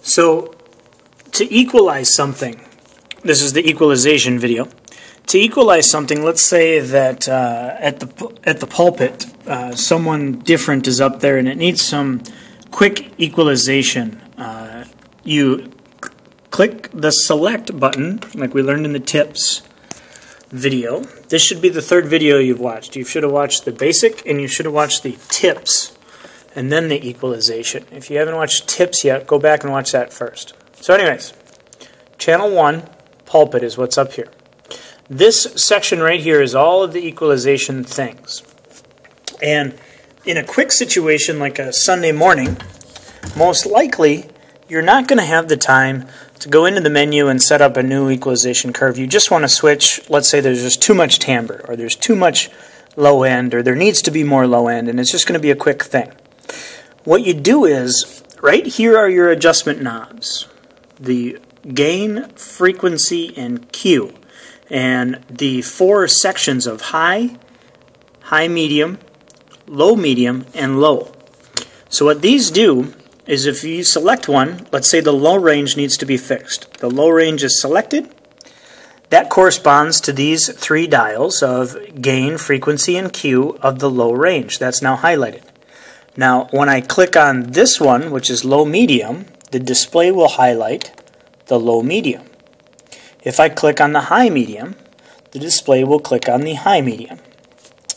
So to equalize something, this is the equalization video. To equalize something, let's say that at the pulpit, someone different is up there and it needs some quick equalization. You click the select button, like we learned in the tips video. This should be the third video you've watched. You should have watched the basic and you should have watched the tips and then the equalization. If you haven't watched tips yet, go back and watch that first. So anyways, channel 1, pulpit is what's up here. This section right here is all of the equalization things. And in a quick situation like a Sunday morning, most likely you're not going to have the time to go into the menu and set up a new equalization curve. You just want to switch. Let's say there's just too much timbre, or there's too much low end, or there needs to be more low end, and it's just going to be a quick thing. What you do is, right here are your adjustment knobs. The gain, frequency, and Q. And the 4 sections of high, high medium, medium, and low. So what these do is if you select one, let's say the low range needs to be fixed. The low range is selected. That corresponds to these 3 dials of gain, frequency, and Q of the low range. That's now highlighted. Now, when I click on this one, which is low medium, the display will highlight the low medium. If I click on the high medium, the display will click on the high medium.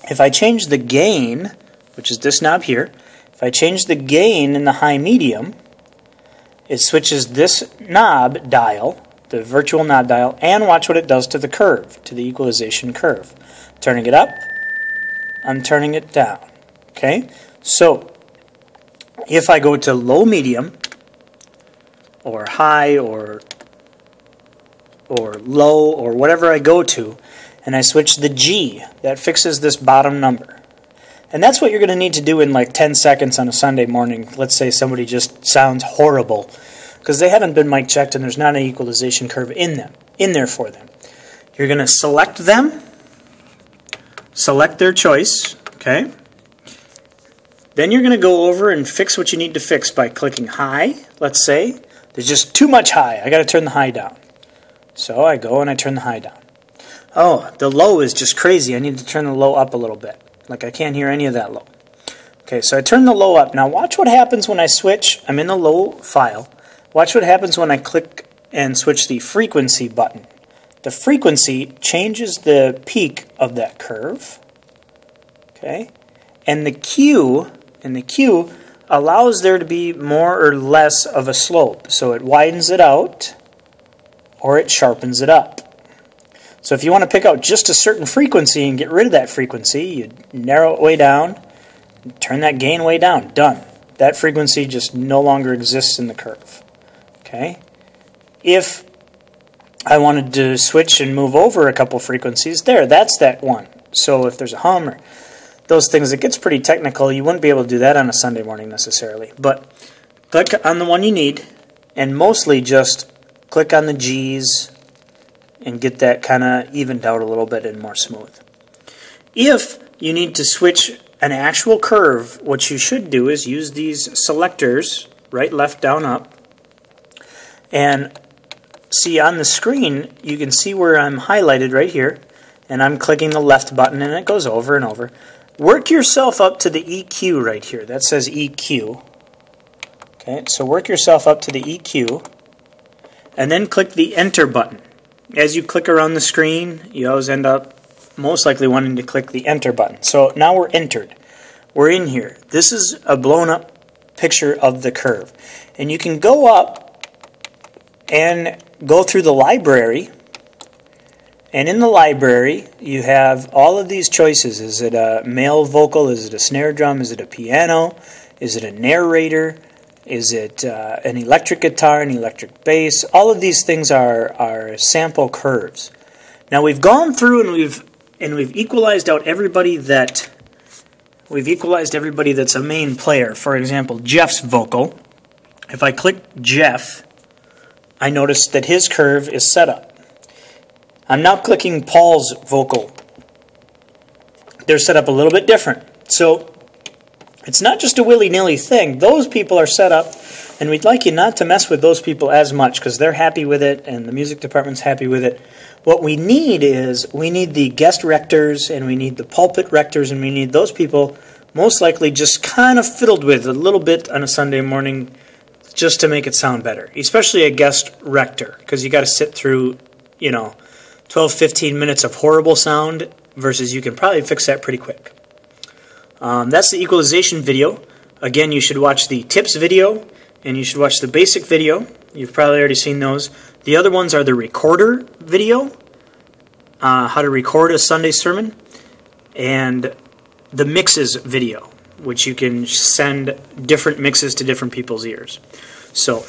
If I change the gain, which is this knob here, if I change the gain in the high medium, it switches this knob dial, the virtual knob dial, and watch what it does to the curve, to the equalization curve. Turning it up, I'm turning it down. Okay? So, if I go to low medium, or high, or low, or whatever I go to, and I switch the G, that fixes this bottom number. And that's what you're going to need to do in like 10 seconds on a Sunday morning. Let's say somebody just sounds horrible because they haven't been mic checked and there's not an equalization curve in there for them. You're going to select them, select their choice, okay? Then you're going to go over and fix what you need to fix by clicking high, let's say. There's just too much high. I got to turn the high down. So I go and I turn the high down. Oh, the low is just crazy. I need to turn the low up a little bit. Like I can't hear any of that low. Okay, so I turn the low up. Now watch what happens when I switch. I'm in the low file. Watch what happens when I click and switch the frequency button. The frequency changes the peak of that curve. Okay, and the Q allows there to be more or less of a slope. So it widens it out or it sharpens it up. So if you want to pick out just a certain frequency and get rid of that frequency, you narrow it way down, turn that gain way down, done. That frequency just no longer exists in the curve. Okay? If I wanted to switch and move over a couple frequencies, that's that one. So if there's a hum or those things, it gets pretty technical. You wouldn't be able to do that on a Sunday morning necessarily. But click on the one you need and mostly just click on the G's and get that kind of evened out a little bit and more smooth. If you need to switch an actual curve, what you should do is use these selectors, right, left, down, up, and see on the screen, you can see where I'm highlighted right here, and I'm clicking the left button and it goes over and over. Work yourself up to the EQ right here. That says EQ. Okay, so work yourself up to the EQ, and then click the Enter button. As you click around the screen, you always end up most likely wanting to click the Enter button. So now we're entered. We're in here. This is a blown up picture of the curve. And you can go up and go through the library. And in the library, you have all of these choices. Is it a male vocal? Is it a snare drum? Is it a piano? Is it a narrator? Is it an electric guitar, an electric bass? All of these things are sample curves. Now we've gone through and we've equalized out everybody that's a main player. For example, Jeff's vocal. If I click Jeff, I notice that his curve is set up. I'm now clicking Paul's vocal. They're set up a little bit different. So It's not just a willy-nilly thing. Those people are set up, and we'd like you not to mess with those people as much because they're happy with it and the music department's happy with it. What we need is we need the guest rectors and we need the pulpit rectors and we need those people most likely just kind of fiddled with a little bit on a Sunday morning just to make it sound better, especially a guest rector because you got to sit through, 12, 15 minutes of horrible sound versus you can probably fix that pretty quick. That's the equalization video. Again, you should watch the tips video and you should watch the basic video. You've probably already seen those. The other ones are the recorder video, how to record a Sunday sermon, and the mixes video, which you can send different mixes to different people's ears. So